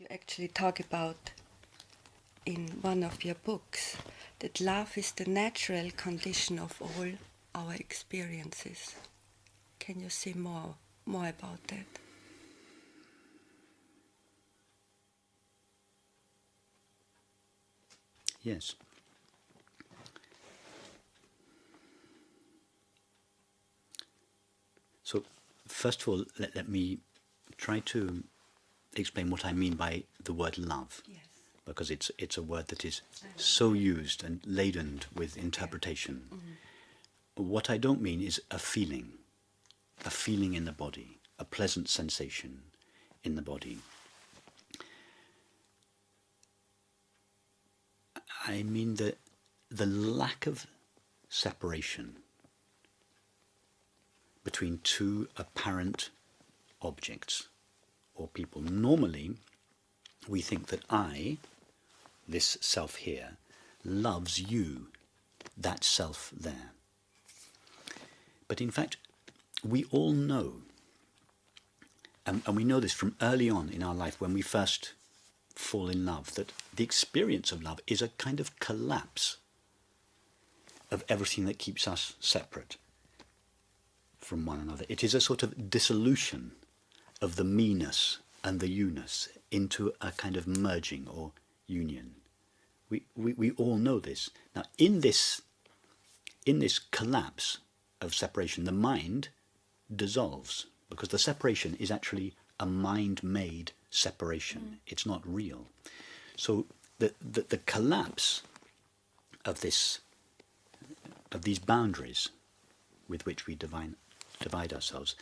You actually talk about in one of your books that love is the natural condition of all our experiences. Can you say more about that? Yes. So, first of all, let me try to explain what I mean by the word love. Yes. Because it's a word that is so used and laden with interpretation. Yeah. Mm-hmm. What I don't mean is a feeling in the body, a pleasant sensation in the body. I mean the lack of separation between two apparent objects or people. Normally, we think that I, this self here, loves you, that self there. But in fact, we all know, and we know this from early on in our life when we first fall in love, that the experience of love is a kind of collapse of everything that keeps us separate from one another. It is a sort of dissolution of the me-ness and the you-ness into a kind of merging or union. We all know this. Now, in this collapse of separation, the mind dissolves, because the separation is actually a mind-made separation. It's not real. So the collapse of these boundaries with which we divide ourselves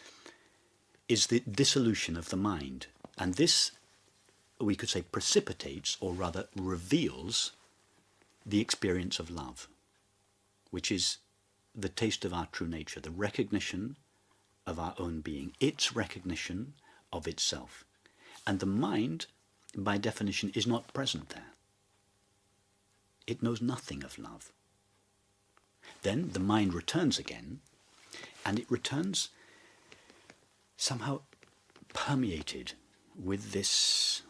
is the dissolution of the mind. And this, we could say, precipitates, or rather reveals, the experience of love, which is the taste of our true nature, the recognition of our own being, its recognition of itself. And the mind, by definition, is not present there. It knows nothing of love. Then the mind returns again, and it returns somehow permeated with this.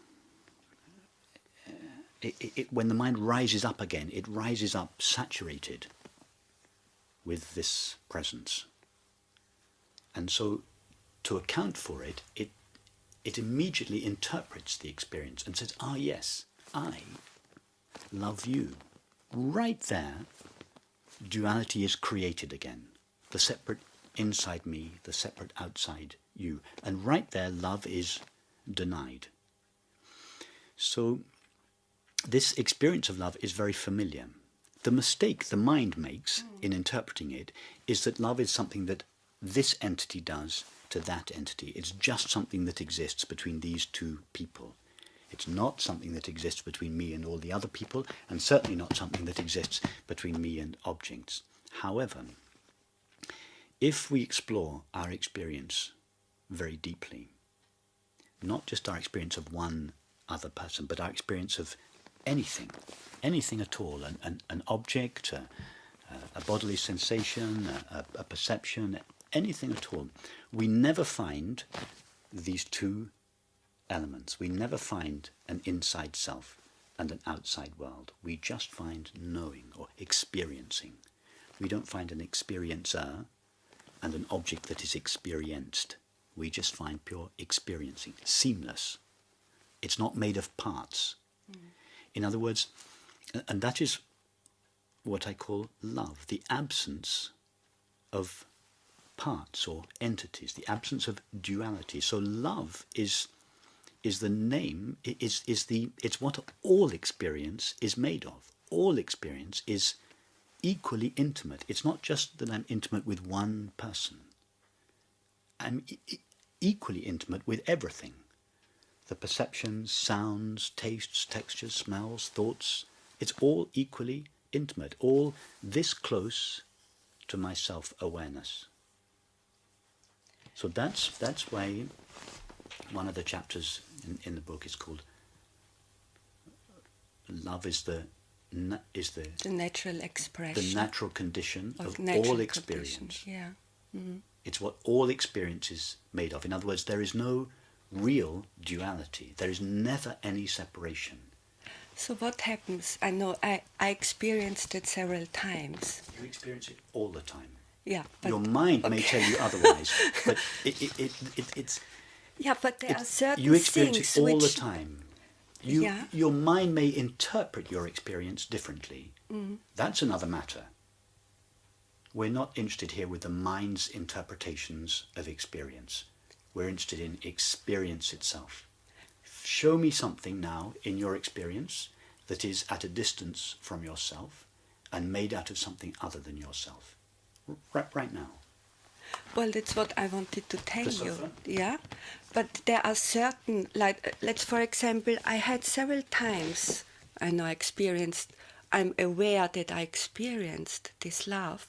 When the mind rises up again, it rises up saturated with this presence. And so, to account for it, it immediately interprets the experience and says, ah yes, I love you. Right there, duality is created again. The separate inside me, the separate outside you. And right there, love is denied. So, this experience of love is very familiar. The mistake the mind makes in interpreting it is that love is something that this entity does to that entity. It's just something that exists between these two people. It's not something that exists between me and all the other people, and certainly not something that exists between me and objects. However, if we explore our experience very deeply, not just our experience of one other person, but our experience of anything at all, an object, a bodily sensation, a perception, anything at all, we never find these two elements. We never find an inside self and an outside world. We just find knowing or experiencing. We don't find an experiencer and an object that is experienced. We just find pure experiencing, seamless. It's not made of parts. In other words, and that is what I call love, the absence of parts or entities, the absence of duality. So love is the name, it's what all experience is made of. All experience is equally intimate. It's not just that I'm intimate with one person. I'm equally intimate with everything. The perceptions, sounds, tastes, textures, smells, thoughts, it's all equally intimate, all this close to my self-awareness. So that's why one of the chapters in the book is called Love is the natural expression, the natural condition of all experience. Yeah. Mm-hmm. It's what all experience is made of. In other words, there is no real duality. There is never any separation. So what happens? I know I experienced it several times. You experience it all the time. Yeah. But, your mind may tell you otherwise, but it's... Yeah, but there are certain you experience things it all which, the time. Yeah. Your mind may interpret your experience differently. That's another matter. We're not interested here with the mind's interpretations of experience. We're interested in experience itself. Show me something now in your experience that is at a distance from yourself and made out of something other than yourself. Right now. Well, that's what I wanted to tell The you. sofa? Yeah, but there are certain, like, let's, for example, I had several times, I'm aware that I experienced this love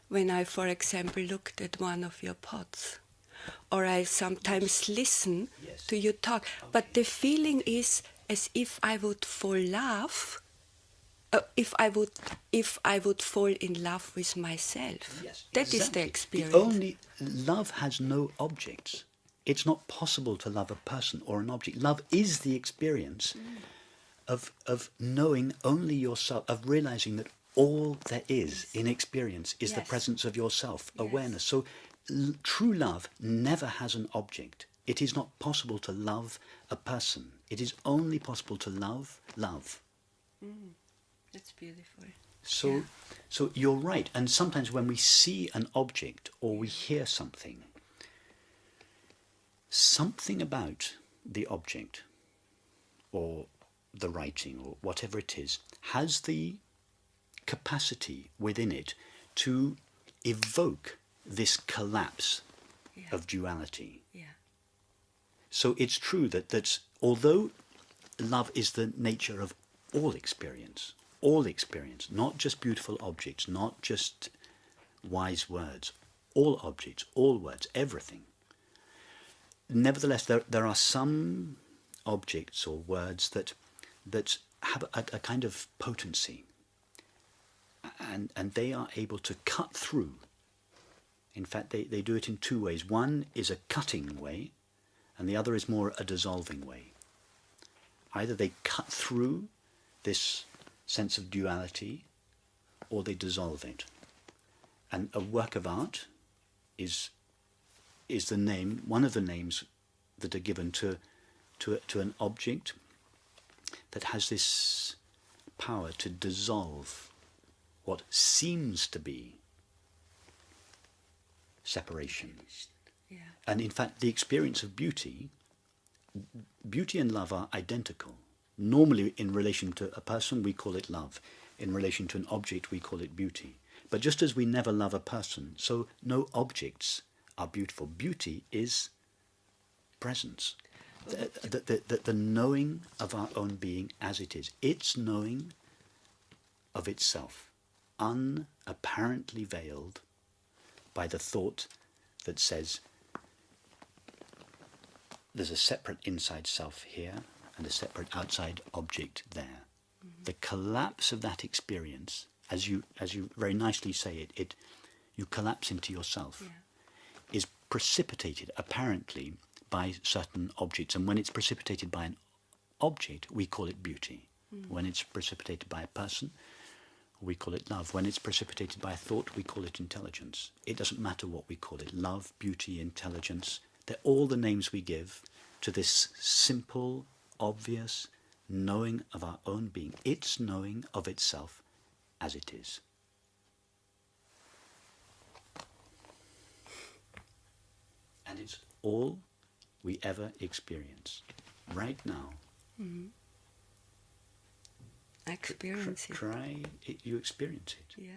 when I, for example, looked at one of your pots. Or I sometimes listen to you talk. Okay. But the feeling is as if I would fall in love with myself. Yes, that exactly. is the experience. The only love has no objects. It's not possible to love a person or an object. Love is the experience of knowing only yourself, of realizing that all there is in experience is the presence of yourself, awareness. So true love never has an object. It is not possible to love a person. It is only possible to love love. That's beautiful. So you're right. And sometimes when we see an object or we hear something about the object or the writing or whatever it is has the capacity within it to evoke this collapse of duality. Yeah. So it's true that although love is the nature of all experience, not just beautiful objects, not just wise words, all objects, all words, everything. Nevertheless, there are some objects or words that have a kind of potency, and they are able to cut through. In fact, they do it in two ways. One is a cutting way, and the other is more a dissolving way. Either they cut through this sense of duality, or they dissolve it. And a work of art is the name, one of the names that are given to an object that has this power to dissolve what seems to be separation. Yeah. And in fact, the experience of beauty and love are identical. Normally, in relation to a person, we call it love. In relation to an object, we call it beauty. But just as we never love a person, so no objects are beautiful. Beauty is presence. The knowing of our own being as it is. It's knowing of itself, unapparently veiled by the thought that says there's a separate inside self here and a separate outside object there. The collapse of that experience, as you very nicely say it you collapse into yourself, is precipitated apparently by certain objects. And when it's precipitated by an object, we call it beauty. When it's precipitated by a person, we call it love. When it's precipitated by a thought, we call it intelligence. It doesn't matter what we call it. Love, beauty, intelligence. They're all the names we give to this simple, obvious knowing of our own being. It's knowing of itself as it is. And it's all we ever experience right now. I experience it. Try it, you experience it. Yeah.